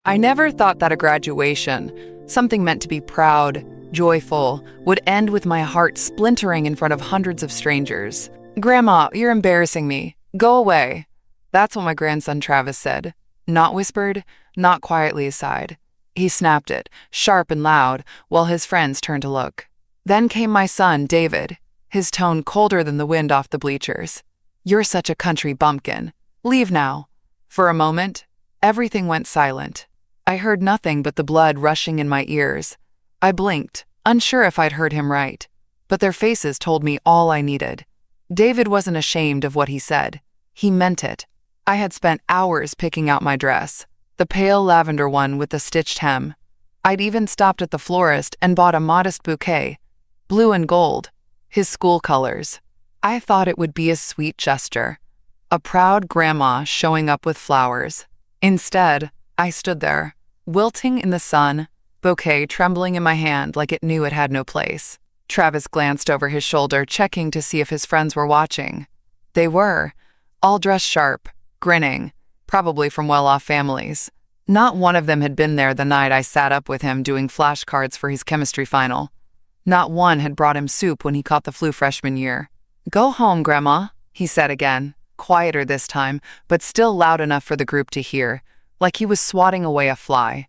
I never thought that a graduation, something meant to be proud, joyful, would end with my heart splintering in front of hundreds of strangers. "Grandma, you're embarrassing me. Go away." That's what my grandson Travis said. Not whispered, not quietly aside. He snapped it, sharp and loud, while his friends turned to look. Then came my son, David, his tone colder than the wind off the bleachers. "You're such a country bumpkin. Leave now." For a moment, everything went silent. I heard nothing but the blood rushing in my ears. I blinked, unsure if I'd heard him right, but their faces told me all I needed. David wasn't ashamed of what he said. He meant it. I had spent hours picking out my dress, the pale lavender one with the stitched hem. I'd even stopped at the florist and bought a modest bouquet, blue and gold, his school colors. I thought it would be a sweet gesture, a proud grandma showing up with flowers. Instead, I stood there, wilting in the sun, bouquet trembling in my hand like it knew it had no place. Travis glanced over his shoulder, checking to see if his friends were watching. They were, all dressed sharp, grinning, probably from well-off families. Not one of them had been there the night I sat up with him doing flashcards for his chemistry final. Not one had brought him soup when he caught the flu freshman year. "Go home, Grandma," he said again, quieter this time, but still loud enough for the group to hear, like he was swatting away a fly.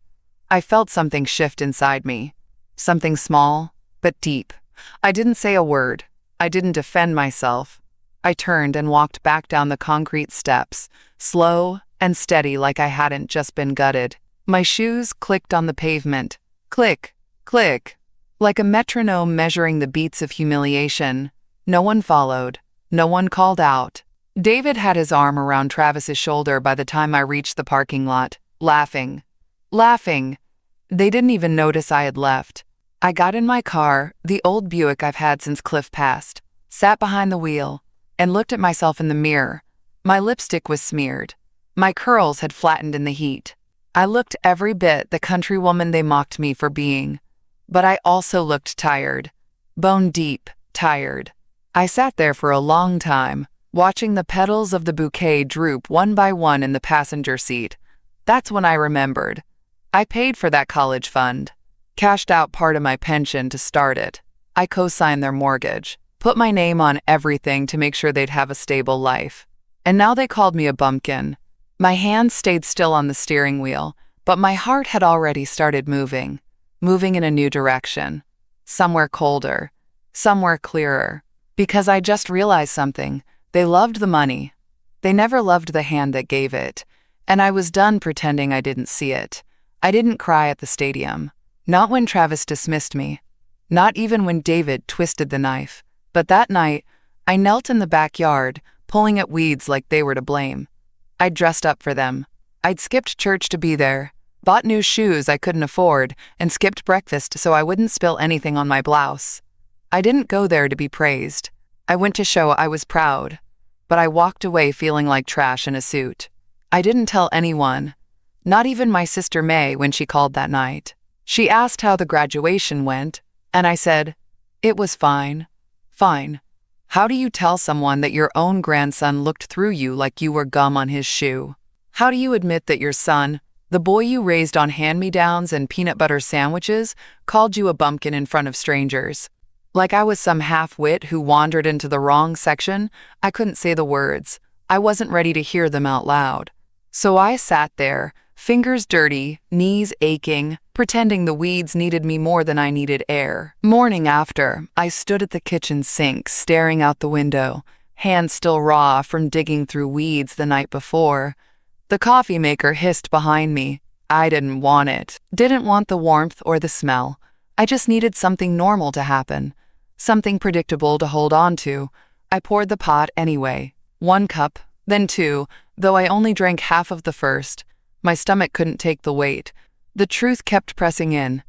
I felt something shift inside me. Something small, but deep. I didn't say a word. I didn't defend myself. I turned and walked back down the concrete steps, slow and steady like I hadn't just been gutted. My shoes clicked on the pavement. Click, click. Like a metronome measuring the beats of humiliation. No one followed. No one called out. David had his arm around Travis's shoulder by the time I reached the parking lot, laughing. Laughing. They didn't even notice I had left. I got in my car, the old Buick I've had since Cliff passed, sat behind the wheel, and looked at myself in the mirror. My lipstick was smeared. My curls had flattened in the heat. I looked every bit the countrywoman they mocked me for being. But I also looked tired. Bone deep, tired. I sat there for a long time, watching the petals of the bouquet droop one by one in the passenger seat. That's when I remembered. I paid for that college fund, cashed out part of my pension to start it. I co-signed their mortgage, put my name on everything to make sure they'd have a stable life. And now they called me a bumpkin. My hands stayed still on the steering wheel, but my heart had already started moving in a new direction. Somewhere colder, somewhere clearer. Because I just realized something. They loved the money. They never loved the hand that gave it. And I was done pretending I didn't see it. I didn't cry at the stadium. Not when Travis dismissed me. Not even when David twisted the knife. But that night, I knelt in the backyard, pulling at weeds like they were to blame. I'd dressed up for them. I'd skipped church to be there, bought new shoes I couldn't afford, and skipped breakfast so I wouldn't spill anything on my blouse. I didn't go there to be praised. I went to show I was proud. But I walked away feeling like trash in a suit. I didn't tell anyone. Not even my sister May when she called that night. She asked how the graduation went, and I said, "It was fine. Fine." How do you tell someone that your own grandson looked through you like you were gum on his shoe? How do you admit that your son, the boy you raised on hand-me-downs and peanut butter sandwiches, called you a bumpkin in front of strangers? Like I was some half-wit who wandered into the wrong section? I couldn't say the words. I wasn't ready to hear them out loud. So I sat there, fingers dirty, knees aching, pretending the weeds needed me more than I needed air. Morning after, I stood at the kitchen sink, staring out the window, hands still raw from digging through weeds the night before. The coffee maker hissed behind me. I didn't want it. Didn't want the warmth or the smell. I just needed something normal to happen. Something predictable to hold on to. I poured the pot anyway. 1 cup, then 2, though I only drank half of the first. My stomach couldn't take the weight. The truth kept pressing in.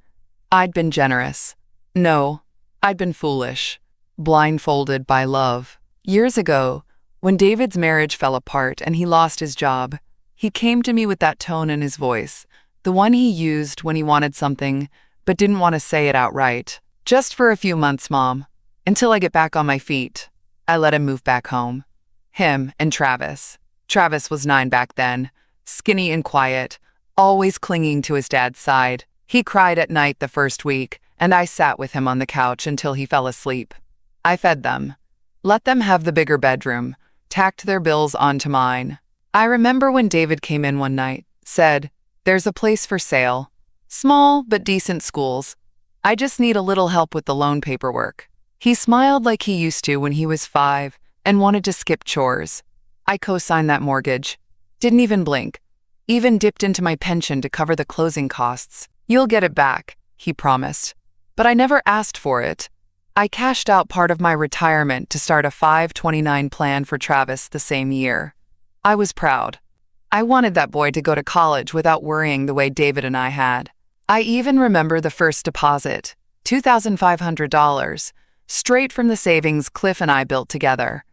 I'd been generous. No, I'd been foolish. Blindfolded by love. Years ago, when David's marriage fell apart and he lost his job, he came to me with that tone in his voice, the one he used when he wanted something, but didn't want to say it outright. "Just for a few months, Mom. Until I get back on my feet." I let him move back home. Him and Travis. Travis was 9 back then, skinny and quiet, always clinging to his dad's side. He cried at night the first week, and I sat with him on the couch until he fell asleep. I fed them, let them have the bigger bedroom, tacked their bills onto mine. I remember when David came in one night, said, "There's a place for sale. Small but decent schools. I just need a little help with the loan paperwork." He smiled like he used to when he was 5 and wanted to skip chores. I co-signed that mortgage. Didn't even blink. Even dipped into my pension to cover the closing costs. "You'll get it back," he promised. But I never asked for it. I cashed out part of my retirement to start a 529 plan for Travis the same year. I was proud. I wanted that boy to go to college without worrying the way David and I had. I even remember the first deposit, $2,500, straight from the savings Cliff and I built together.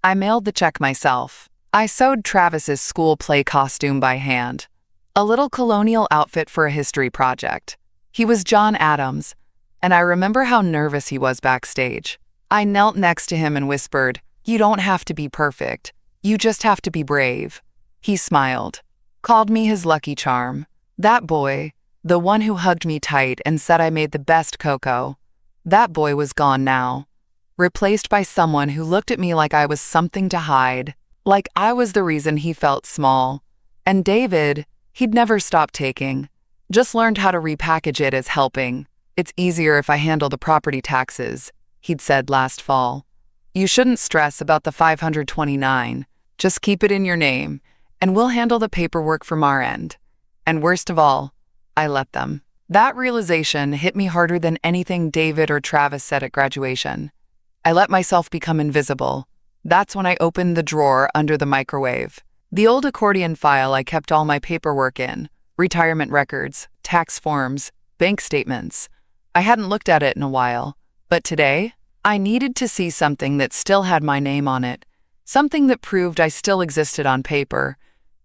I mailed the check myself. I sewed Travis's school play costume by hand, a little colonial outfit for a history project. He was John Adams, and I remember how nervous he was backstage. I knelt next to him and whispered, "You don't have to be perfect. You just have to be brave." He smiled, called me his lucky charm. That boy, the one who hugged me tight and said I made the best cocoa, that boy was gone now, replaced by someone who looked at me like I was something to hide, like I was the reason he felt small. And David, he'd never stopped taking, just learned how to repackage it as helping. "It's easier if I handle the property taxes," he'd said last fall. "You shouldn't stress about the 529. Just keep it in your name, and we'll handle the paperwork from our end." And worst of all, I let them. That realization hit me harder than anything David or Travis said at graduation. I let myself become invisible. That's when I opened the drawer under the microwave. The old accordion file I kept all my paperwork in, retirement records, tax forms, bank statements. I hadn't looked at it in a while, but today, I needed to see something that still had my name on it, something that proved I still existed on paper,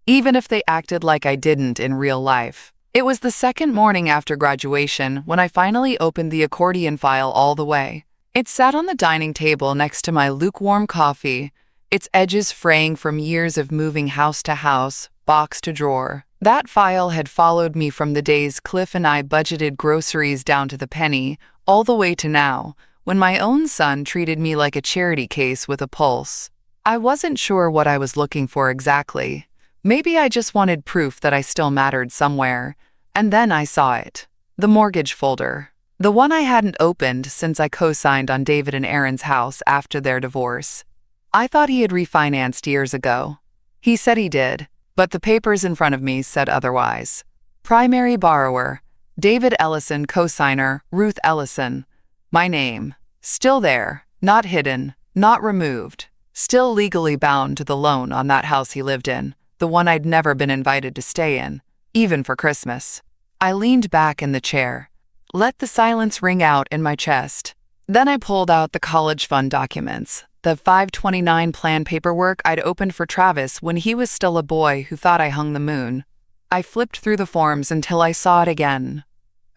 even if they acted like I didn't in real life. It was the second morning after graduation when I finally opened the accordion file all the way. It sat on the dining table next to my lukewarm coffee, its edges fraying from years of moving house to house, box to drawer. That file had followed me from the days Cliff and I budgeted groceries down to the penny, all the way to now, when my own son treated me like a charity case with a pulse. I wasn't sure what I was looking for exactly. Maybe I just wanted proof that I still mattered somewhere. And then I saw it. The mortgage folder. The one I hadn't opened since I co-signed on David and Erin's house after their divorce. I thought he had refinanced years ago. He said he did, but the papers in front of me said otherwise. Primary borrower, David Ellison, co-signer, Ruth Ellison. My name. Still there, not hidden, not removed. Still legally bound to the loan on that house he lived in, the one I'd never been invited to stay in, even for Christmas. I leaned back in the chair, let the silence ring out in my chest. Then I pulled out the college fund documents, the 529 plan paperwork I'd opened for Travis when he was still a boy who thought I hung the moon. I flipped through the forms until I saw it again.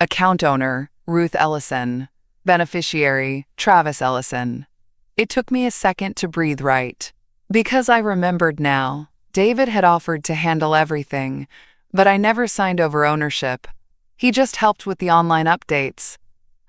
Account owner, Ruth Ellison. Beneficiary, Travis Ellison. It took me a second to breathe right. Because I remembered now, David had offered to handle everything, but I never signed over ownership. He just helped with the online updates.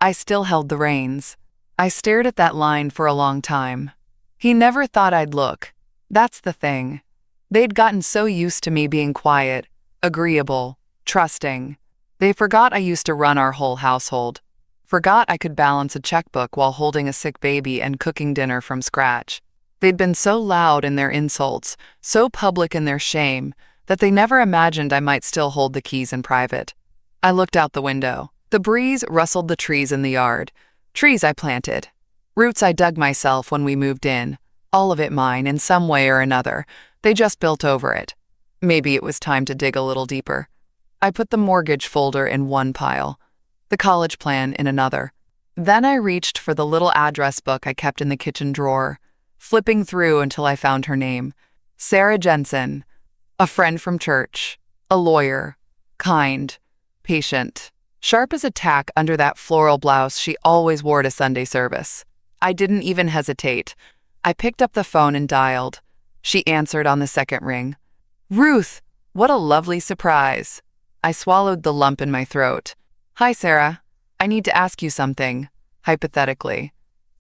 I still held the reins. I stared at that line for a long time. He never thought I'd look. That's the thing. They'd gotten so used to me being quiet, agreeable, trusting. They forgot I used to run our whole household. Forgot I could balance a checkbook while holding a sick baby and cooking dinner from scratch. They'd been so loud in their insults, so public in their shame, that they never imagined I might still hold the keys in private. I looked out the window. The breeze rustled the trees in the yard. Trees I planted. Roots I dug myself when we moved in. All of it mine in some way or another. They just built over it. Maybe it was time to dig a little deeper. I put the mortgage folder in one pile, the college plan in another. Then I reached for the little address book I kept in the kitchen drawer, flipping through until I found her name. Sarah Jensen, a friend from church, a lawyer, kind, patient, sharp as a tack under that floral blouse she always wore to Sunday service. I didn't even hesitate. I picked up the phone and dialed. She answered on the second ring. "Ruth, what a lovely surprise." I swallowed the lump in my throat. Hi, Sarah. I need to ask you something, hypothetically.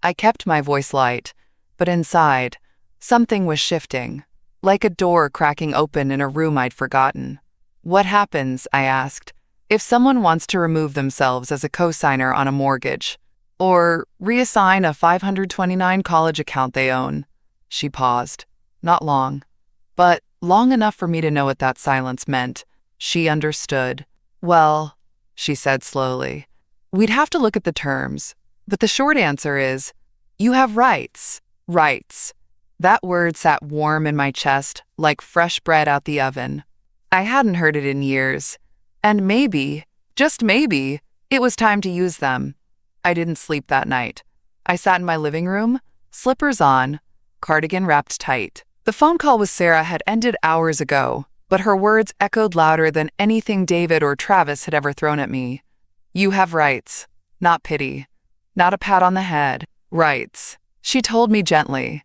I kept my voice light, but inside, something was shifting, like a door cracking open in a room I'd forgotten. What happens, I asked, if someone wants to remove themselves as a cosigner on a mortgage, or reassign a 529 college account they own? She paused. Not long, but long enough for me to know what that silence meant. She understood. Well, she said slowly, we'd have to look at the terms, but the short answer is, you have rights. Rights. That word sat warm in my chest like fresh bread out the oven. I hadn't heard it in years, and maybe, just maybe, it was time to use them. I didn't sleep that night. I sat in my living room, slippers on, cardigan wrapped tight. The phone call with Sarah had ended hours ago, but her words echoed louder than anything David or Travis had ever thrown at me. You have rights, not pity, not a pat on the head. Rights. She told me gently.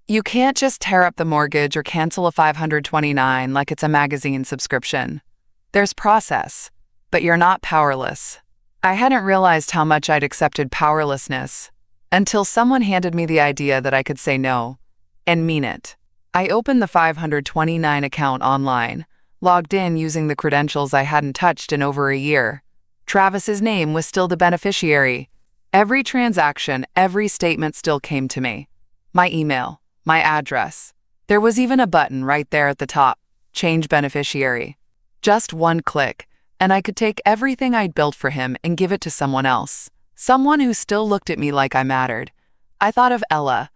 You can't just tear up the mortgage or cancel a 529 like it's a magazine subscription. There's process, but you're not powerless. I hadn't realized how much I'd accepted powerlessness until someone handed me the idea that I could say no, and mean it. I opened the 529 account online, logged in using the credentials I hadn't touched in over a year. Travis's name was still the beneficiary. Every transaction, every statement still came to me. My email, my address. There was even a button right there at the top, Change Beneficiary. Just one click, and I could take everything I'd built for him and give it to someone else. Someone who still looked at me like I mattered. I thought of Ella,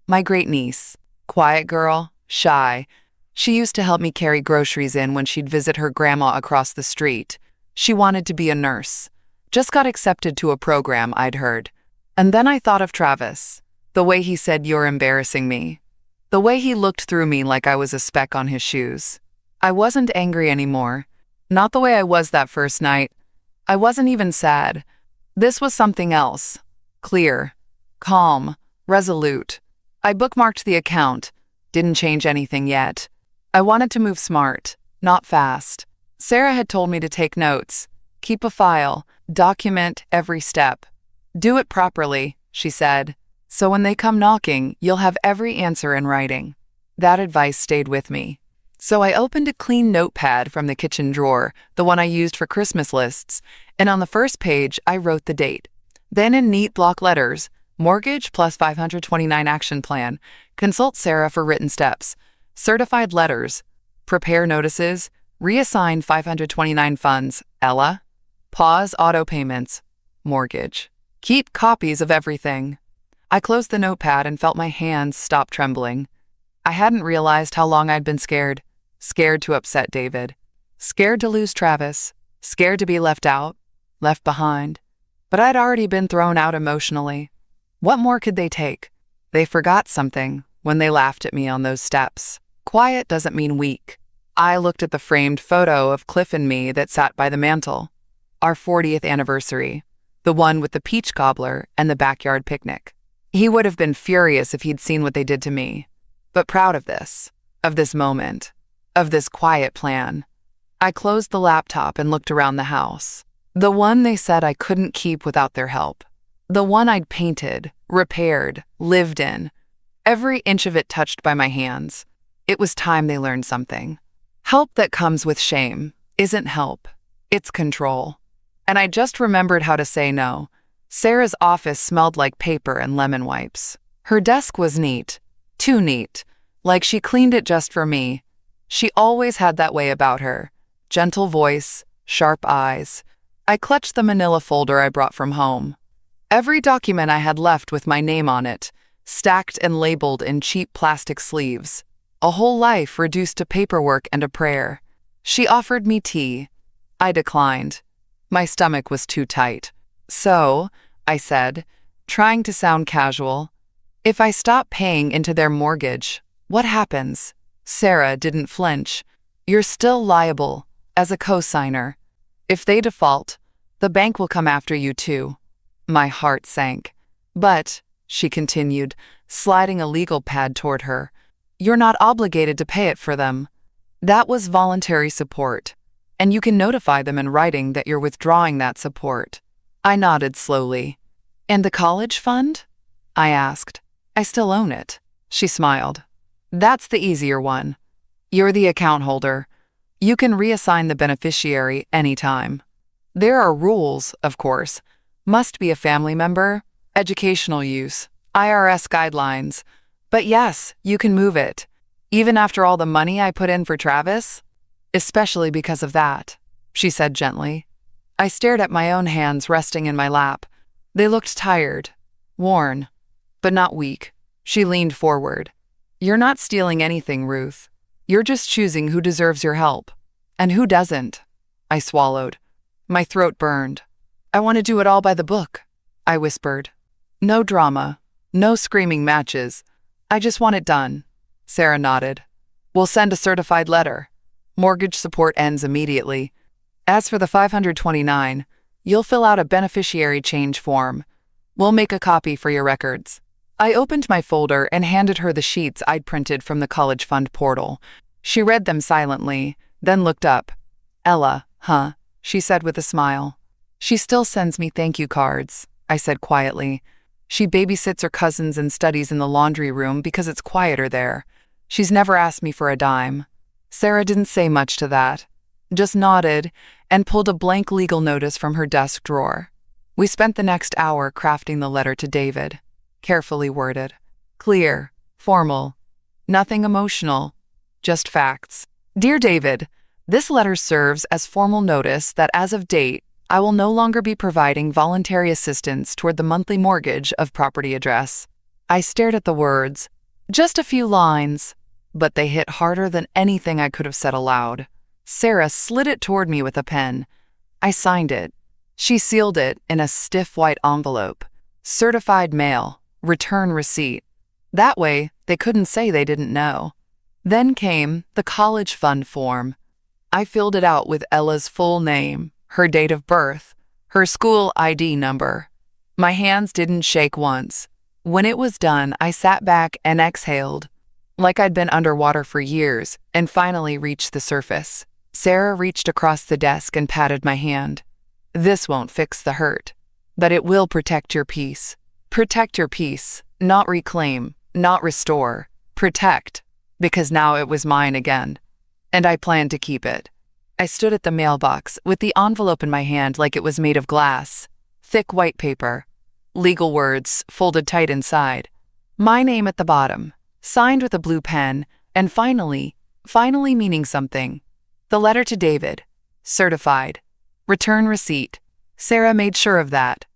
my great niece. Quiet girl, shy. She used to help me carry groceries in when she'd visit her grandma across the street. She wanted to be a nurse. Just got accepted to a program I'd heard. And then I thought of Travis. The way he said, "You're embarrassing me." The way he looked through me like I was a speck on his shoes. I wasn't angry anymore. Not the way I was that first night. I wasn't even sad. This was something else. Clear. Calm. Resolute. I bookmarked the account. Didn't change anything yet. I wanted to move smart, not fast. Sarah had told me to take notes. Keep a file. Document every step. Do it properly, she said. So when they come knocking, you'll have every answer in writing. That advice stayed with me. So I opened a clean notepad from the kitchen drawer, the one I used for Christmas lists, and on the first page, I wrote the date. Then in neat block letters, mortgage plus 529 action plan, consult Sarah for written steps, certified letters, prepare notices, reassign 529 funds, Ella, pause auto payments, mortgage. Keep copies of everything. I closed the notepad and felt my hands stop trembling. I hadn't realized how long I'd been scared. Scared to upset David. Scared to lose Travis. Scared to be left out, left behind. But I'd already been thrown out emotionally. What more could they take? They forgot something when they laughed at me on those steps. Quiet doesn't mean weak. I looked at the framed photo of Cliff and me that sat by the mantel. Our 40th anniversary. The one with the peach cobbler and the backyard picnic. He would have been furious if he'd seen what they did to me, but proud of this moment, of this quiet plan. I closed the laptop and looked around the house. The one they said I couldn't keep without their help. The one I'd painted, repaired, lived in. Every inch of it touched by my hands. It was time they learned something. Help that comes with shame isn't help, it's control. And I just remembered how to say no. Sarah's office smelled like paper and lemon wipes. Her desk was neat, too neat, like she cleaned it just for me. She always had that way about her. Gentle voice, sharp eyes. I clutched the manila folder I brought from home. Every document I had left with my name on it, stacked and labeled in cheap plastic sleeves. A whole life reduced to paperwork and a prayer. She offered me tea. I declined. My stomach was too tight. So, I said, trying to sound casual, if I stop paying into their mortgage, what happens? Sarah didn't flinch. You're still liable, as a co-signer. If they default, the bank will come after you too. My heart sank. But, she continued, sliding a legal pad toward her, you're not obligated to pay it for them. That was voluntary support. and you can notify them in writing that you're withdrawing that support. I nodded slowly. And the college fund? I asked. I still own it. She smiled. That's the easier one. You're the account holder. You can reassign the beneficiary anytime. There are rules, of course. Must be a family member, educational use, IRS guidelines. But yes, you can move it. Even after all the money I put in for Travis? Especially because of that, she said gently. I stared at my own hands resting in my lap. They looked tired, worn, but not weak. She leaned forward. You're not stealing anything, Ruth. You're just choosing who deserves your help. And who doesn't. I swallowed. My throat burned. I want to do it all by the book, I whispered. No drama, no screaming matches. I just want it done. Sarah nodded. We'll send a certified letter. Mortgage support ends immediately. As for the 529, you'll fill out a beneficiary change form. We'll make a copy for your records. I opened my folder and handed her the sheets I'd printed from the college fund portal. She read them silently, then looked up. Ella, huh? She said with a smile. She still sends me thank you cards, I said quietly. She babysits her cousins and studies in the laundry room because it's quieter there. She's never asked me for a dime. Sarah didn't say much to that, just nodded and pulled a blank legal notice from her desk drawer. We spent the next hour crafting the letter to David, carefully worded, clear, formal, nothing emotional, just facts. Dear David, this letter serves as formal notice that as of date, I will no longer be providing voluntary assistance toward the monthly mortgage of property address. I stared at the words, just a few lines, but they hit harder than anything I could have said aloud. Sarah slid it toward me with a pen. I signed it. She sealed it in a stiff white envelope. Certified mail, return receipt. That way, they couldn't say they didn't know. Then came the college fund form. I filled it out with Ella's full name, her date of birth, her school ID number. My hands didn't shake once. When it was done, I sat back and exhaled, like I'd been underwater for years, and finally reached the surface. Sarah reached across the desk and patted my hand. This won't fix the hurt, but it will protect your peace. Protect your peace, not reclaim, not restore. Protect, because now it was mine again. And I planned to keep it. I stood at the mailbox with the envelope in my hand like it was made of glass. Thick white paper. Legal words folded tight inside. My name at the bottom, signed with a blue pen, and finally meaning something. The letter to David. Certified. Return receipt. Sarah made sure of that.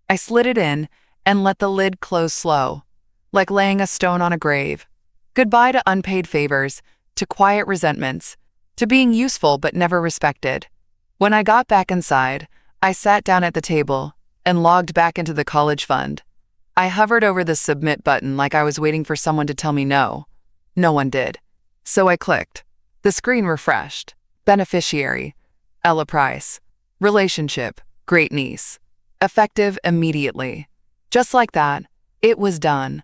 I slid it in and let the lid close slow, like laying a stone on a grave. Goodbye to unpaid favors, to quiet resentments, to being useful but never respected. When I got back inside, I sat down at the table and logged back into the college fund. I hovered over the submit button like I was waiting for someone to tell me no. No one did. So I clicked. The screen refreshed. Beneficiary. Ella Price. Relationship. Great niece. Effective immediately. Just like that, it was done.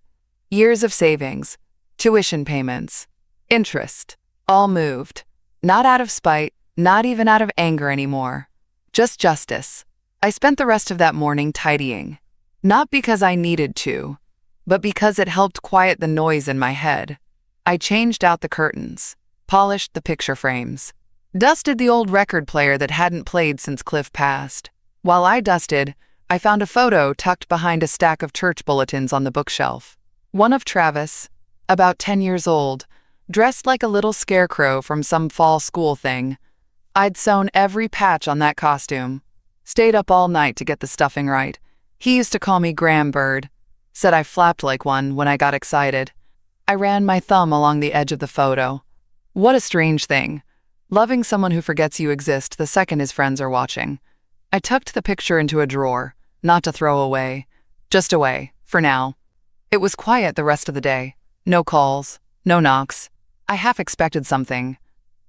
Years of savings. Tuition payments. Interest. All moved. Not out of spite, not even out of anger anymore. Just justice. I spent the rest of that morning tidying. Not because I needed to, but because it helped quiet the noise in my head. I changed out the curtains, polished the picture frames, dusted the old record player that hadn't played since Cliff passed. While I dusted, I found a photo tucked behind a stack of church bulletins on the bookshelf. One of Travis, about 10 years old, dressed like a little scarecrow from some fall school thing. I'd sewn every patch on that costume. Stayed up all night to get the stuffing right. He used to call me Graham Bird. Said I flapped like one when I got excited. I ran my thumb along the edge of the photo. What a strange thing. Loving someone who forgets you exist the second his friends are watching. I tucked the picture into a drawer, not to throw away. Just away, for now. It was quiet the rest of the day. No calls, no knocks. I half expected something.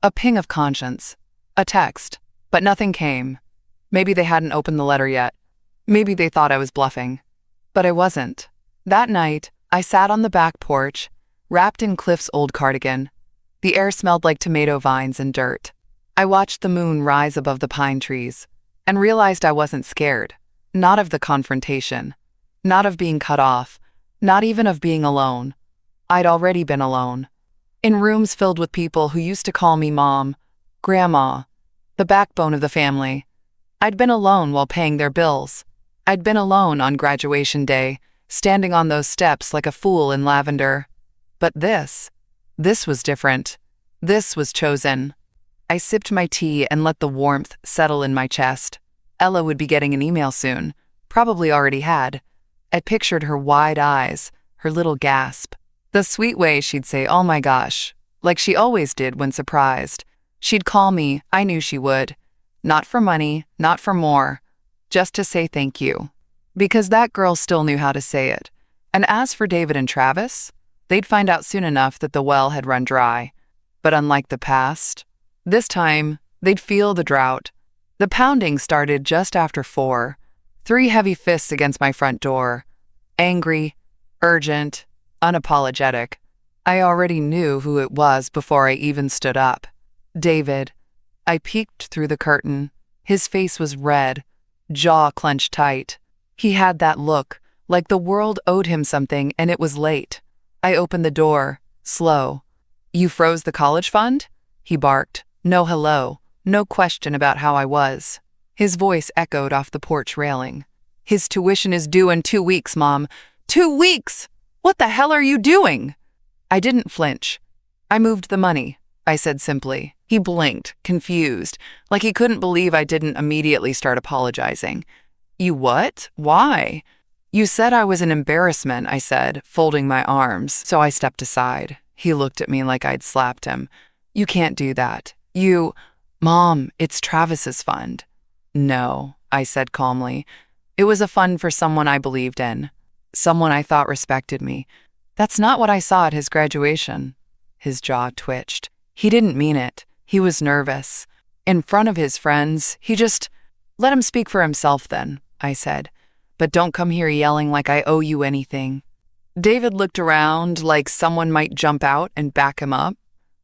A ping of conscience. A text. But nothing came. Maybe they hadn't opened the letter yet. Maybe they thought I was bluffing. But I wasn't. That night, I sat on the back porch, wrapped in Cliff's old cardigan. The air smelled like tomato vines and dirt. I watched the moon rise above the pine trees and realized I wasn't scared. Not of the confrontation, not of being cut off, not even of being alone. I'd already been alone. In rooms filled with people who used to call me Mom, Grandma, the backbone of the family. I'd been alone while paying their bills. I'd been alone on graduation day, standing on those steps like a fool in lavender. But this was different. This was chosen. I sipped my tea and let the warmth settle in my chest. Ella would be getting an email soon, probably already had. I pictured her wide eyes, her little gasp. The sweet way she'd say, "Oh my gosh," like she always did when surprised. She'd call me, I knew she would. Not for money, not for more, just to say thank you. Because that girl still knew how to say it. And as for David and Travis, they'd find out soon enough that the well had run dry. But unlike the past, this time they'd feel the drought. The pounding started just after 4. 3 heavy fists against my front door. Angry, urgent, unapologetic. I already knew who it was before I even stood up. David. I peeked through the curtain. His face was red, jaw clenched tight. He had that look, like the world owed him something and it was late. I opened the door, slow. "You froze the college fund?" he barked. No hello, no question about how I was. His voice echoed off the porch railing. "His tuition is due in 2 weeks, Mom." 2 weeks! What the hell are you doing? I didn't flinch. "I moved the money," I said simply. He blinked, confused, like he couldn't believe I didn't immediately start apologizing. "You what? Why?" "You said I was an embarrassment," I said, folding my arms, so I stepped aside. He looked at me like I'd slapped him. "You can't do that. Mom, it's Travis's fund." "No," I said calmly. "It was a fund for someone I believed in, someone I thought respected me. That's not what I saw at his graduation." His jaw twitched. He didn't mean it. He was nervous. In front of his friends, "Let him speak for himself then," I said. "But don't come here yelling like I owe you anything." David looked around like someone might jump out and back him up,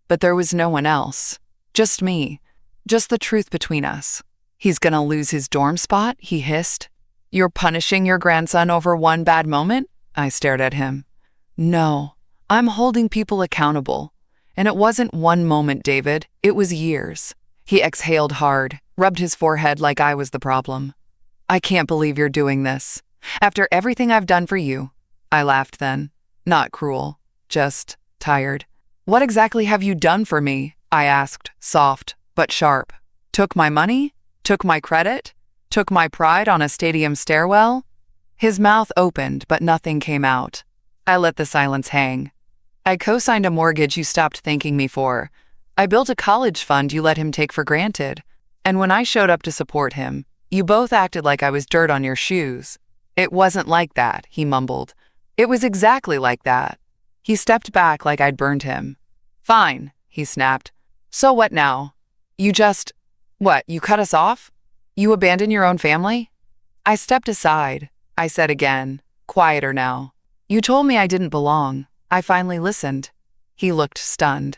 but there was no one else. Just me. Just the truth between us. "He's gonna lose his dorm spot?" he hissed. "You're punishing your grandson over one bad moment?" I stared at him. "No, I'm holding people accountable. And it wasn't one moment, David. It was years." He exhaled hard, rubbed his forehead like I was the problem. "I can't believe you're doing this. After everything I've done for you." I laughed then. Not cruel, just tired. "What exactly have you done for me?" I asked, soft but sharp. "Took my money? Took my credit? Took my pride on a stadium stairwell?" His mouth opened, but nothing came out. I let the silence hang. "I co-signed a mortgage you stopped thanking me for. I built a college fund you let him take for granted. And when I showed up to support him, you both acted like I was dirt on your shoes." "It wasn't like that," he mumbled. "It was exactly like that." He stepped back like I'd burned him. "Fine," he snapped. "So what now? You you cut us off? You abandon your own family?" I stepped aside. I said again, quieter now. "You told me I didn't belong. I finally listened." He looked stunned,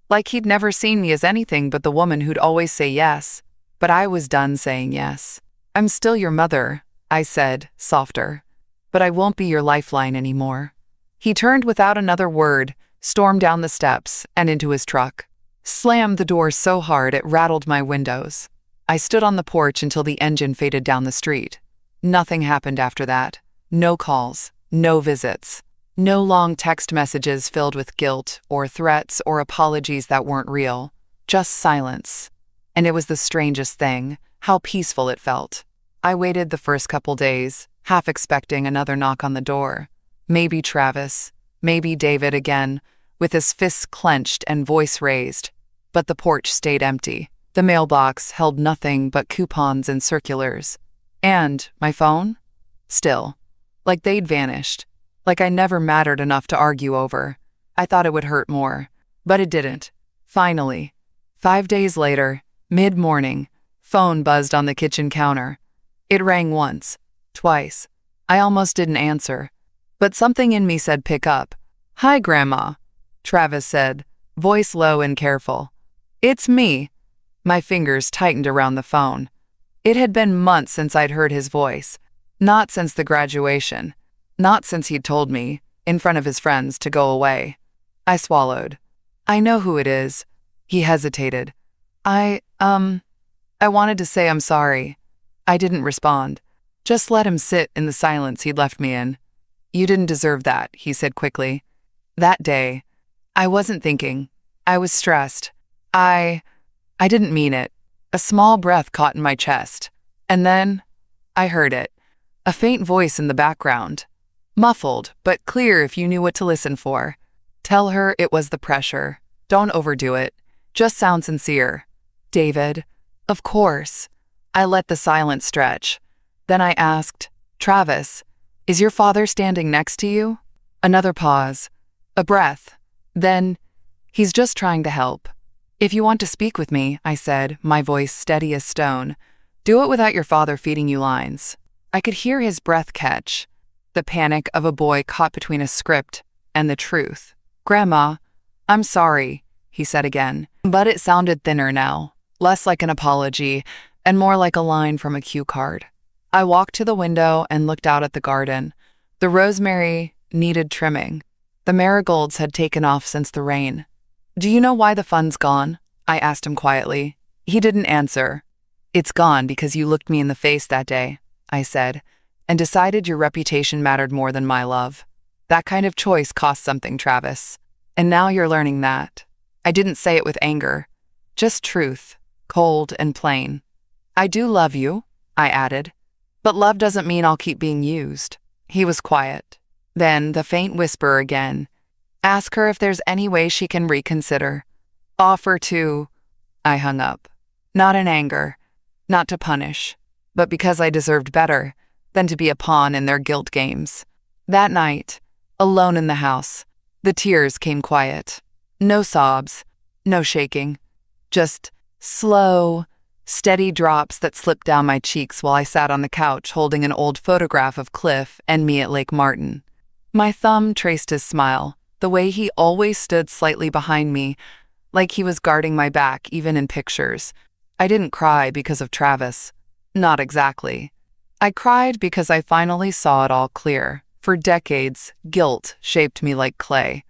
like he'd never seen me as anything but the woman who'd always say yes. But I was done saying yes. "I'm still your mother," I said, softer. "But I won't be your lifeline anymore." He turned without another word, stormed down the steps and into his truck. Slammed the door so hard it rattled my windows. I stood on the porch until the engine faded down the street. Nothing happened after that. No calls, no visits. No long text messages filled with guilt or threats or apologies that weren't real. Just silence. And it was the strangest thing, how peaceful it felt. I waited the first couple days, half expecting another knock on the door. Maybe Travis, maybe David again, with his fists clenched and voice raised. But the porch stayed empty. The mailbox held nothing but coupons and circulars. And my phone? Still. Like they'd vanished. Like I never mattered enough to argue over. I thought it would hurt more. But it didn't. Finally. 5 days later, mid-morning, phone buzzed on the kitchen counter. It rang once, twice. I almost didn't answer. But something in me said pick up. "Hi, Grandma," Travis said, voice low and careful. "It's me." My fingers tightened around the phone. It had been months since I'd heard his voice. Not since the graduation. Not since he'd told me, in front of his friends, to go away. I swallowed. I know who it is. He hesitated. I wanted to say I'm sorry. I didn't respond. Just let him sit in the silence he'd left me in. You didn't deserve that, he said quickly. That day, I wasn't thinking. I was stressed. I didn't mean it. A small breath caught in my chest. And then, I heard it. A faint voice in the background. Muffled, but clear if you knew what to listen for. Tell her it was the pressure. Don't overdo it. Just sound sincere. David. Of course. I let the silence stretch. Then I asked, Travis, is your father standing next to you? Another pause. A breath. Then, he's just trying to help. If you want to speak with me, I said, my voice steady as stone, do it without your father feeding you lines. I could hear his breath catch. The panic of a boy caught between a script and the truth. Grandma, I'm sorry, he said again, but it sounded thinner now, less like an apology and more like a line from a cue card. I walked to the window and looked out at the garden. The rosemary needed trimming. The marigolds had taken off since the rain. Do you know why the fun's gone? I asked him quietly. He didn't answer. It's gone because you looked me in the face that day, I said, and decided your reputation mattered more than my love. That kind of choice costs something, Travis. And now you're learning that. I didn't say it with anger. Just truth, cold and plain. I do love you, I added. But love doesn't mean I'll keep being used. He was quiet. Then the faint whisper again. Ask her if there's any way she can reconsider. Offer to... I hung up. Not in anger. Not to punish. But because I deserved better than to be a pawn in their guilt games. That night, alone in the house, the tears came quiet. No sobs. No shaking. Just slow, steady drops that slipped down my cheeks while I sat on the couch holding an old photograph of Cliff and me at Lake Martin. My thumb traced his smile, the way he always stood slightly behind me, like he was guarding my back even in pictures. I didn't cry because of Travis. Not exactly. I cried because I finally saw it all clear. For decades, guilt shaped me like clay.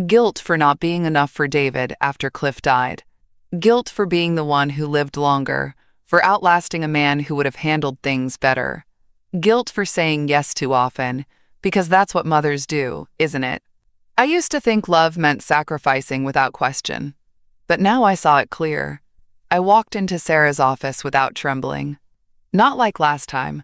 Guilt for not being enough for David after Cliff died. Guilt for being the one who lived longer, for outlasting a man who would have handled things better. Guilt for saying yes too often, because that's what mothers do, isn't it? I used to think love meant sacrificing without question. But now I saw it clear. I walked into Sarah's office without trembling. Not like last time,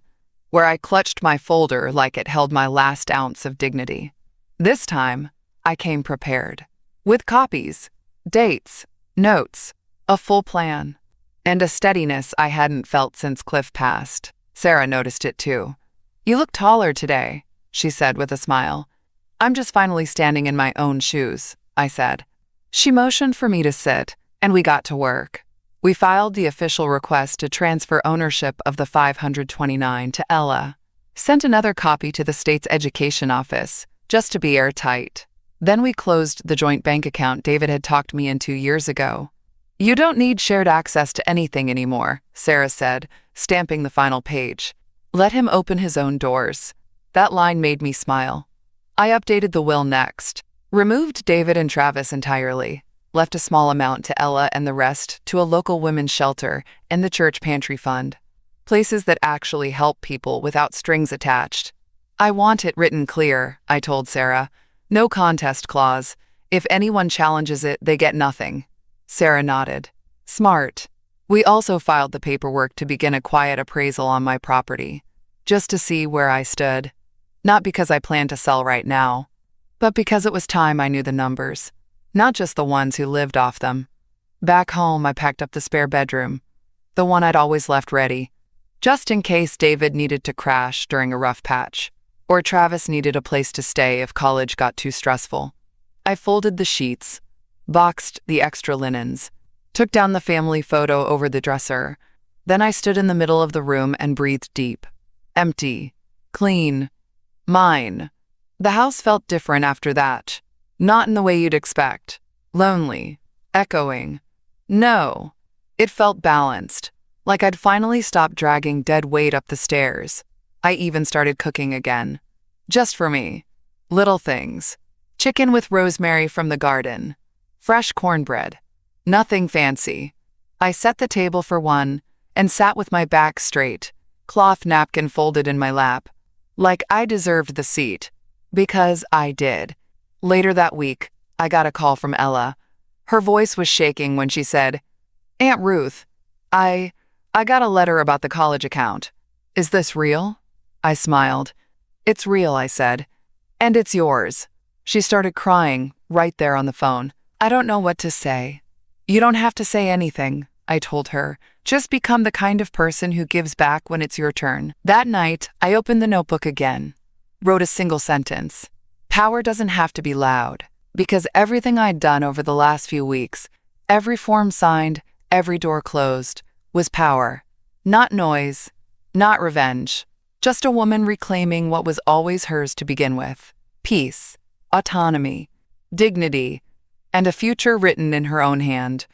where I clutched my folder like it held my last ounce of dignity. This time, I came prepared. With copies, dates, notes, a full plan, and a steadiness I hadn't felt since Cliff passed. Sarah noticed it too. You look taller today, she said with a smile. I'm just finally standing in my own shoes, I said. She motioned for me to sit, and we got to work. We filed the official request to transfer ownership of the 529 to Ella. Sent another copy to the state's education office, just to be airtight. Then we closed the joint bank account David had talked me into years ago. You don't need shared access to anything anymore, Sarah said, stamping the final page. Let him open his own doors. That line made me smile. I updated the will next. Removed David and Travis entirely. Left a small amount to Ella and the rest to a local women's shelter and the church pantry fund. Places that actually help people without strings attached. I want it written clear, I told Sarah. No contest clause. If anyone challenges it, they get nothing. Sarah nodded. Smart. We also filed the paperwork to begin a quiet appraisal on my property, just to see where I stood. Not because I planned to sell right now, but because it was time I knew the numbers. Not just the ones who lived off them. Back home, I packed up the spare bedroom, the one I'd always left ready, just in case David needed to crash during a rough patch, or Travis needed a place to stay if college got too stressful. I folded the sheets, boxed the extra linens, took down the family photo over the dresser. Then I stood in the middle of the room and breathed deep. Empty. Clean. Mine. The house felt different after that. Not in the way you'd expect. Lonely. Echoing. No. It felt balanced, like I'd finally stopped dragging dead weight up the stairs. I even started cooking again. Just for me. Little things. Chicken with rosemary from the garden. Fresh cornbread. Nothing fancy. I set the table for one and sat with my back straight, cloth napkin folded in my lap, like I deserved the seat. Because I did. Later that week, I got a call from Ella. Her voice was shaking when she said, "Aunt Ruth, I got a letter about the college account. Is this real?" I smiled. "It's real," I said. "And it's yours." She started crying right there on the phone. "I don't know what to say." "You don't have to say anything," I told her. "Just become the kind of person who gives back when it's your turn." That night, I opened the notebook again, wrote a single sentence. Power doesn't have to be loud, because everything I'd done over the last few weeks, every form signed, every door closed, was power. Not noise, not revenge. Just a woman reclaiming what was always hers to begin with. Peace, autonomy, dignity, and a future written in her own hand.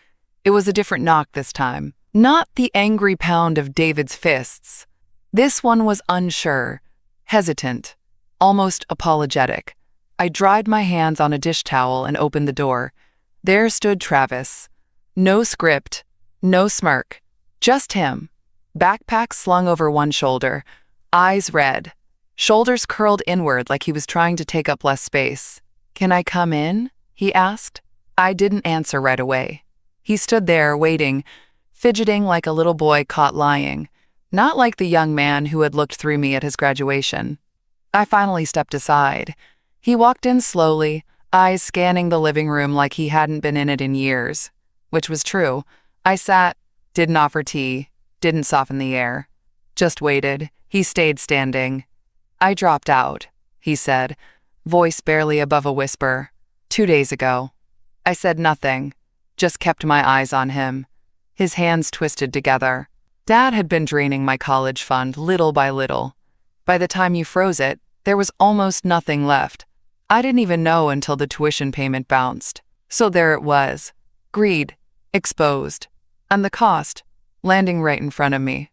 It was a different knock this time. Not the angry pound of David's fists. This one was unsure, hesitant, almost apologetic. I dried my hands on a dish towel and opened the door. There stood Travis. No script, no smirk, just him. Backpack slung over one shoulder, eyes red, shoulders curled inward like he was trying to take up less space. "Can I come in?" he asked. I didn't answer right away. He stood there, waiting, fidgeting like a little boy caught lying, not like the young man who had looked through me at his graduation. I finally stepped aside. He walked in slowly, eyes scanning the living room like he hadn't been in it in years, which was true. I sat, didn't offer tea, didn't soften the air. Just waited. He stayed standing. "I dropped out," he said, voice barely above a whisper. 2 days ago." I said nothing, just kept my eyes on him. His hands twisted together. "Dad had been draining my college fund little by little. By the time you froze it, there was almost nothing left. I didn't even know until the tuition payment bounced. So there it was. Greed, exposed. And the cost, landing right in front of me.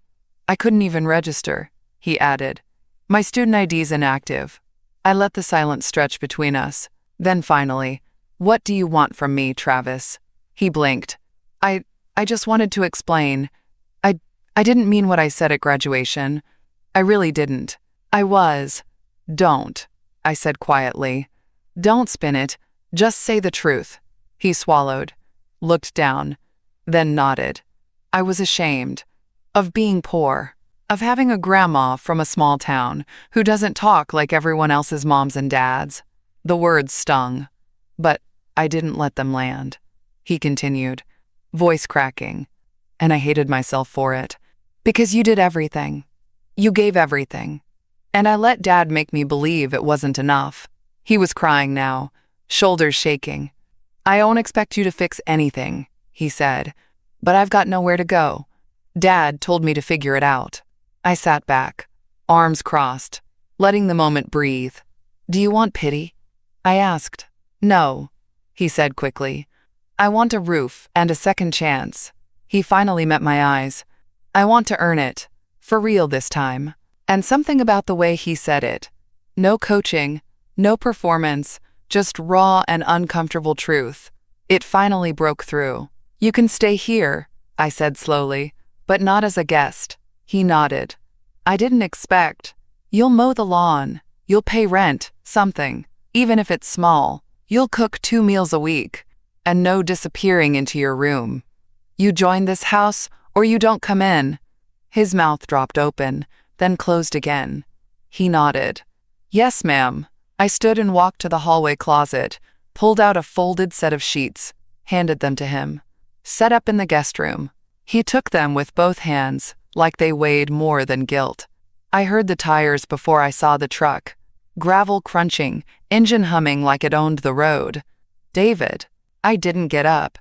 I couldn't even register," he added. "My student ID's inactive." I let the silence stretch between us. Then finally, "What do you want from me, Travis?" He blinked. I just wanted to explain. I didn't mean what I said at graduation. I really didn't. Don't," I said quietly. "Don't spin it. Just say the truth." He swallowed, looked down, then nodded. I was ashamed. Of being poor. Of having a grandma from a small town who doesn't talk like everyone else's moms and dads. The words stung. But I didn't let them land. He continued, voice cracking. "And I hated myself for it. Because you did everything. You gave everything. And I let Dad make me believe it wasn't enough." He was crying now, shoulders shaking. "I don't expect you to fix anything," he said, "but I've got nowhere to go. Dad told me to figure it out." I sat back, arms crossed, letting the moment breathe. "Do you want pity?" I asked. "No," he said quickly. "I want a roof and a second chance." He finally met my eyes. "I want to earn it. For real this time." And something about the way he said it. No coaching, no performance, just raw and uncomfortable truth. It finally broke through. "You can stay here," I said slowly, "but not as a guest." He nodded. "I didn't expect. You'll mow the lawn. You'll pay rent, something, even if it's small. You'll cook 2 meals a week, and no disappearing into your room. You join this house, or you don't come in." His mouth dropped open, then closed again. He nodded. "Yes, ma'am." I stood and walked to the hallway closet, pulled out a folded set of sheets, handed them to him. "Set up in the guest room." He took them with both hands, like they weighed more than guilt. I heard the tires before I saw the truck. Gravel crunching, engine humming like it owned the road. "David." I didn't get up.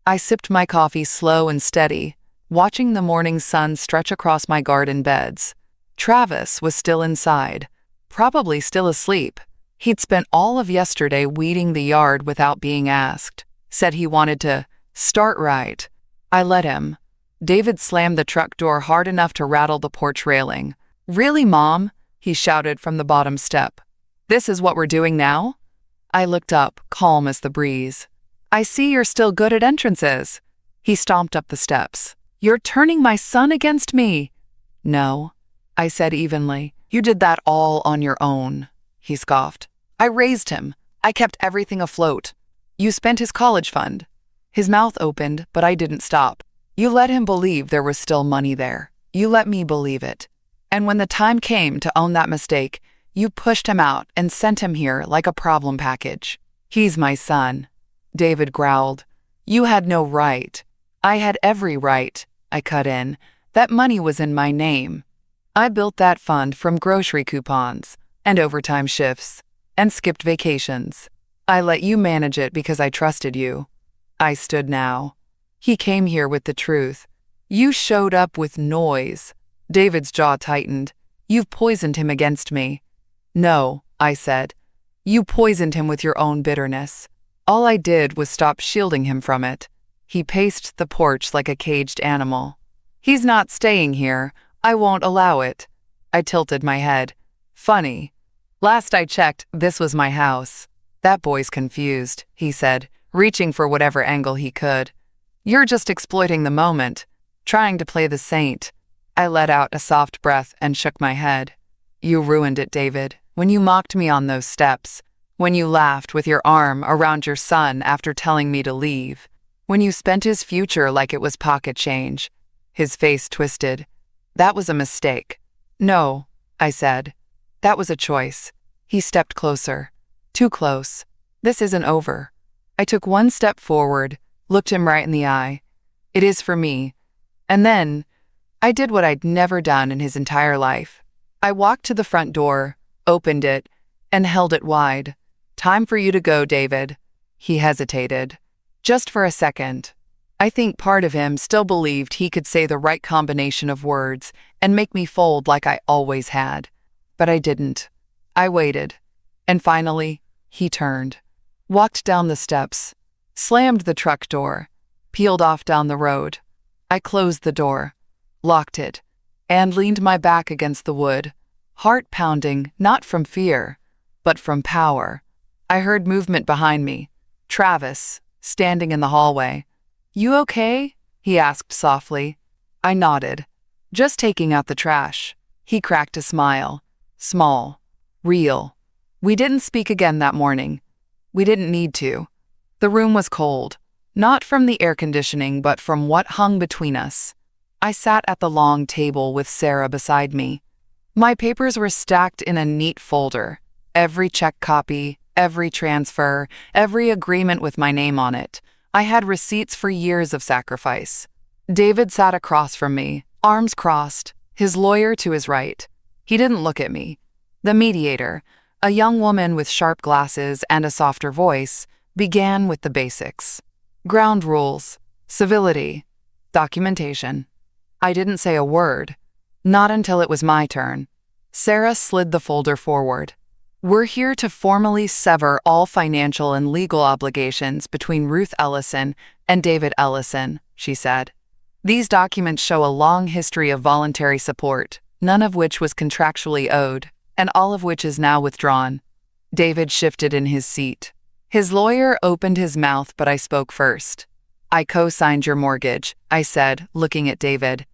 I sipped my coffee slow and steady, watching the morning sun stretch across my garden beds. Travis was still inside, probably still asleep. He'd spent all of yesterday weeding the yard without being asked. Said he wanted to start right. I let him. David slammed the truck door hard enough to rattle the porch railing. "Really, Mom?" he shouted from the bottom step. "This is what we're doing now?" I looked up, calm as the breeze. "I see you're still good at entrances." He stomped up the steps. "You're turning my son against me." "No," I said evenly. "You did that all on your own," he scoffed. "I raised him. I kept everything afloat. You spent his college fund." His mouth opened, but I didn't stop. "You let him believe there was still money there. You let me believe it. And when the time came to own that mistake, you pushed him out and sent him here like a problem package. He's my son." David growled. "You had no right." "I had every right," I cut in. "That money was in my name. I built that fund from grocery coupons and overtime shifts and skipped vacations. I let you manage it because I trusted you." I stood now. He came here with the truth. "You showed up with noise." David's jaw tightened. "You've poisoned him against me." "No," I said. "You poisoned him with your own bitterness. All I did was stop shielding him from it." He paced the porch like a caged animal. "He's not staying here. I won't allow it." I tilted my head. "Funny. Last I checked, this was my house." "That boy's confused," he said, reaching for whatever angle he could. "You're just exploiting the moment, trying to play the saint." I let out a soft breath and shook my head. "You ruined it, David, when you mocked me on those steps, when you laughed with your arm around your son after telling me to leave, when you spent his future like it was pocket change." His face twisted. "That was a mistake." "No," I said. "That was a choice." He stepped closer. Too close. "This isn't over." I took one step forward, looked him right in the eye. "It is for me." And then, I did what I'd never done in his entire life. I walked to the front door, opened it, and held it wide. "Time for you to go, David." He hesitated. Just for a second. I think part of him still believed he could say the right combination of words and make me fold like I always had. But I didn't. I waited. And finally, he turned. Walked down the steps. Slammed the truck door. Peeled off down the road. I closed the door. Locked it. And leaned my back against the wood. Heart pounding, not from fear, but from power. I heard movement behind me. Travis, standing in the hallway. "You okay?" he asked softly. I nodded. "Just taking out the trash." He cracked a smile. Small. Real. We didn't speak again that morning. We didn't need to. The room was cold. Not from the air conditioning, but from what hung between us. I sat at the long table with Sarah beside me. My papers were stacked in a neat folder. Every check copy, every transfer, every agreement with my name on it. I had receipts for years of sacrifice. David sat across from me, arms crossed, his lawyer to his right. He didn't look at me. The mediator, a young woman with sharp glasses and a softer voice, began with the basics. Ground rules, civility, documentation. I didn't say a word. Not until it was my turn. Sarah slid the folder forward. "We're here to formally sever all financial and legal obligations between Ruth Ellison and David Ellison," she said. "These documents show a long history of voluntary support, none of which was contractually owed, and all of which is now withdrawn." David shifted in his seat. His lawyer opened his mouth, but I spoke first. "I co-signed your mortgage," I said, looking at David.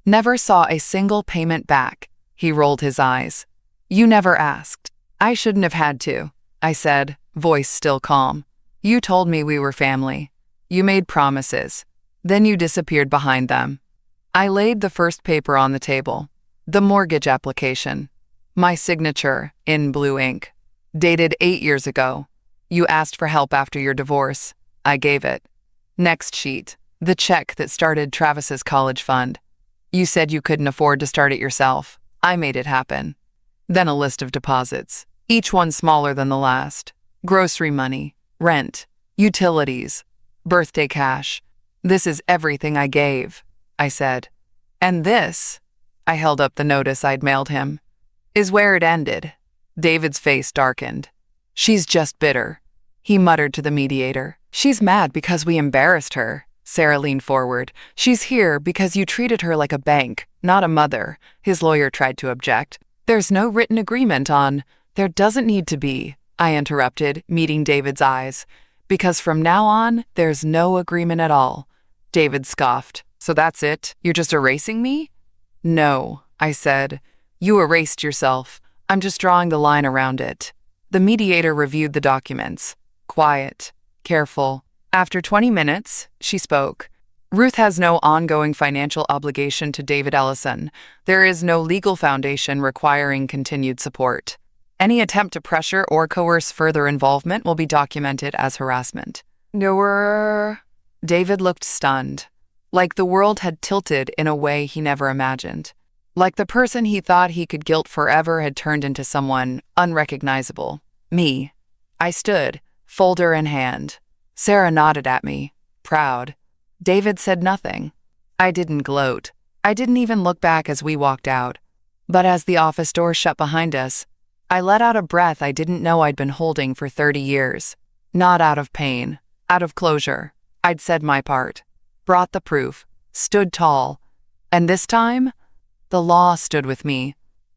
"Never saw a single payment back." He rolled his eyes. "You never asked." "I shouldn't have had to," I said, voice still calm. "You told me we were family. You made promises. Then you disappeared behind them." I laid the first paper on the table. The mortgage application. My signature, in blue ink. Dated 8 years ago. "You asked for help after your divorce." I gave it. Next sheet. The check that started Travis's college fund. "You said you couldn't afford to start it yourself. I made it happen." Then a list of deposits, each one smaller than the last. Grocery money, rent, utilities, birthday cash. "This is everything I gave," I said. "And this," I held up the notice I'd mailed him, "is where it ended." David's face darkened. "She's just bitter," he muttered to the mediator. "She's mad because we embarrassed her." Sarah leaned forward. She's here because you treated her like a bank, not a mother. His lawyer tried to object. There's no written agreement on. There doesn't need to be, I interrupted, meeting David's eyes. Because from now on, there's no agreement at all. David scoffed. So that's it? You're just erasing me? No, I said. You erased yourself. I'm just drawing the line around it. The mediator reviewed the documents. Quiet, careful. After 20 minutes, she spoke. Ruth has no ongoing financial obligation to David Ellison. There is no legal foundation requiring continued support. Any attempt to pressure or coerce further involvement will be documented as harassment. David looked stunned, like the world had tilted in a way he never imagined. Like the person he thought he could guilt forever had turned into someone unrecognizable. Me. I stood, folder in hand. Sarah nodded at me, proud. David said nothing. I didn't gloat. I didn't even look back as we walked out. But as the office door shut behind us, I let out a breath I didn't know I'd been holding for 30 years. Not out of pain, out of closure. I'd said my part, brought the proof, stood tall. And this time, the law stood with me.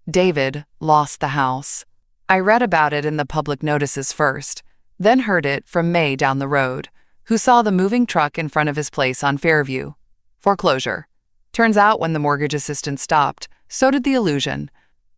David lost the house. I read about it in the public notices first, then heard it from May down the road, who saw the moving truck in front of his place on Fairview. Foreclosure. Turns out when the mortgage assistant stopped, so did the illusion.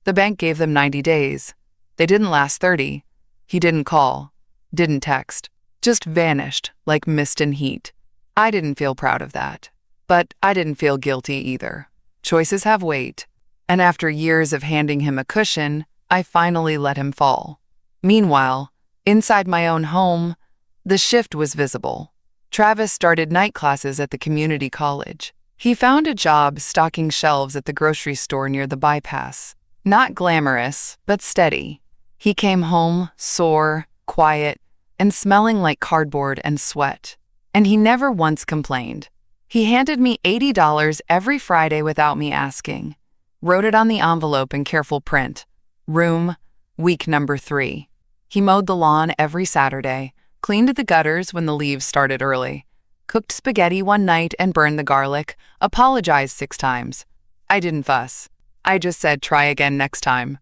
The bank gave them 90 days. They didn't last 30. He didn't call, didn't text, just vanished like mist and heat. I didn't feel proud of that, but I didn't feel guilty either. Choices have weight, and after years of handing him a cushion, I finally let him fall. Meanwhile, inside my own home, the shift was visible. Travis started night classes at the community college. He found a job stocking shelves at the grocery store near the bypass. Not glamorous, but steady. He came home sore, quiet, and smelling like cardboard and sweat. And he never once complained. He handed me $80 every Friday without me asking. Wrote it on the envelope in careful print. Room, week number 3. He mowed the lawn every Saturday, cleaned the gutters when the leaves started early, cooked spaghetti one night and burned the garlic, apologized 6 times. I didn't fuss. I just said try again next time.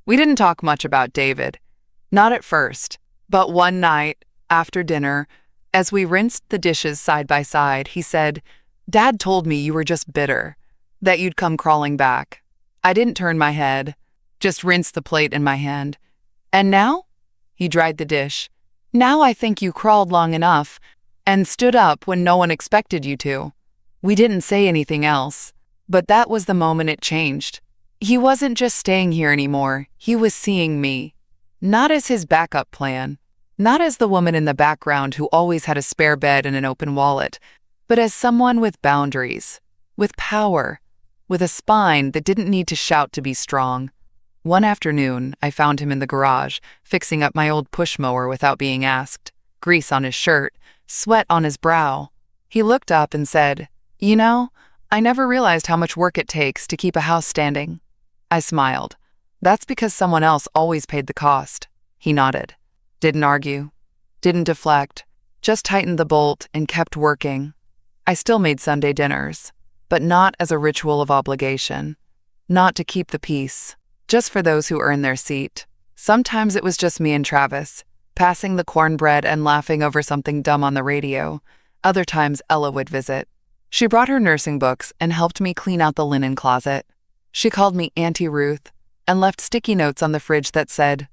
We didn't talk much about David. Not at first, but one night, after dinner, as we rinsed the dishes side by side, he said, "Dad told me you were just bitter, that you'd come crawling back." I didn't turn my head, just rinsed the plate in my hand. "And now?" He dried the dish. "Now I think you crawled long enough and stood up when no one expected you to." We didn't say anything else, but that was the moment it changed. He wasn't just staying here anymore, he was seeing me. Not as his backup plan, not as the woman in the background who always had a spare bed and an open wallet, but as someone with boundaries, with power, with a spine that didn't need to shout to be strong. One afternoon, I found him in the garage, fixing up my old push mower without being asked. Grease on his shirt, sweat on his brow. He looked up and said, "You know, I never realized how much work it takes to keep a house standing." I smiled. "That's because someone else always paid the cost." He nodded. Didn't argue. Didn't deflect. Just tightened the bolt and kept working. I still made Sunday dinners, but not as a ritual of obligation. Not to keep the peace. Just for those who earned their seat. Sometimes it was just me and Travis, passing the cornbread and laughing over something dumb on the radio. Other times Ella would visit. She brought her nursing books and helped me clean out the linen closet. She called me Auntie Ruth and left sticky notes on the fridge that said,